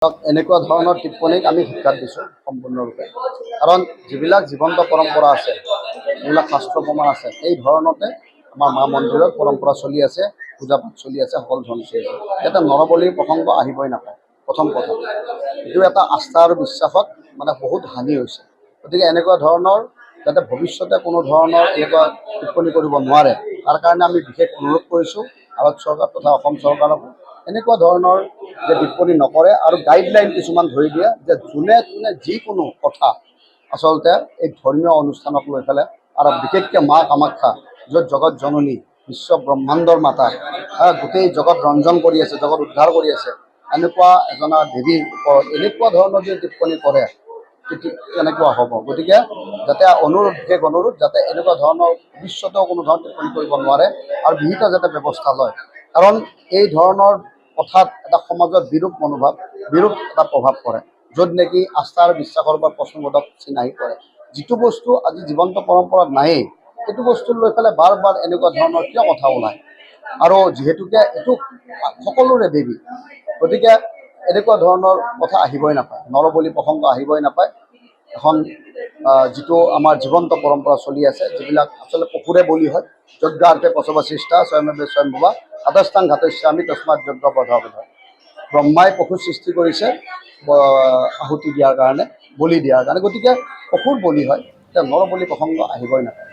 এনেকুৱা ধৰণৰ টিপ্পনীক আমি ধিক্কাৰ দিছোঁ সম্পূৰ্ণৰূপে। কাৰণ যিবিলাক জীৱন্ত পৰম্পৰা আছে, যিবিলাক শাস্ত্ৰ প্ৰমাণ আছে, এই ধৰণতে আমাৰ মা মন্দিৰৰ পৰম্পৰা চলি আছে, পূজা পাঠ চলি আছে, সকলো ধৰণৰ চলি আছে। ইয়াতে নৰবলিৰ প্ৰসংগ আহিবই নাপায়। প্ৰথম কথা, এইটো এটা আস্থা আৰু বিশ্বাসত বহুত হানি হৈছে। গতিকে এনেকুৱা ধৰণৰ যাতে ভৱিষ্যতে কোনো ধৰণৰ এনেকুৱা টিপ্পনী কৰিব নোৱাৰে, তাৰ কাৰণে আমি বিশেষ অনুৰোধ কৰিছোঁ ভাৰত চৰকাৰ তথা অসম চৰকাৰক এনেকুৱা ধৰণৰ যে টিপ্পনী নকৰে আৰু গাইডলাইন কিছুমান ধৰি দিয়ে যে যোনে যিকোনো কথা আচলতে এই ধৰ্মীয় অনুষ্ঠানক লৈ পেলাই আৰু বিশেষকৈ মা কামাখ্যা, য'ত জগত জননী, বিশ্ব ব্ৰহ্মাণ্ডৰ মাতা, গোটেই জগত ৰঞ্জন কৰি আছে, জগত উদ্ধাৰ কৰি আছে, এনেকুৱা এজনা দেৱীৰ ওপৰত এনেকুৱা ধৰণৰ যে টিপ্পনী কৰে, কেনেকুৱা হ'ব। গতিকে যাতে বিশেষ অনুৰোধ যাতে এনেকুৱা ধৰণৰ ভৱিষ্যতেও কোনো ধৰণৰ টিপ্পনী কৰিব নোৱাৰে আৰু বিহিত যাতে ব্যৱস্থা লয়। কাৰণ এই ধৰণৰ কথাত এটা সমাজত বিৰূপ মনোভাৱ, বিৰূপ এটা প্ৰভাৱ পৰে, য'ত নেকি আস্থা আৰু বিশ্বাসৰ পৰা প্ৰশ্নবোধক চিন আহি পৰে। যিটো বস্তু আজি জীৱন্ত পৰম্পৰাত নায়েই, সেইটো বস্তু লৈ পেলাই বাৰ বাৰ এনেকুৱা ধৰণৰ কিয় কথা ওলায়। আৰু যিহেতুকে এইটো সকলোৰে দেৱী, গতিকে এনেকুৱা ধৰণৰ কথা আহিবই নাপায়, নৰবলি প্ৰসংগ আহিবই নাপায়। এখন যিটো আমাৰ জীৱন্ত পৰম্পৰা চলি আছে, যিবিলাক আচলতে পশুৰে বলি হয়, যজ্ঞাৰ্থে পশৱশিষ্টা স্বয়ংভৱে স্বয়ংভুৱা আদস্থান ঘাতস্যামি তস্মাৎ যজ্ঞ বধাৱধ। ব্ৰহ্মাই পশু সৃষ্টি কৰিছে আহুতি দিয়াৰ কাৰণে, বলি দিয়াৰ কাৰণে। গতিকে পশুৰ বলি হয়, এতিয়া নৰবলি প্ৰসংগ আহিবই নাপায়।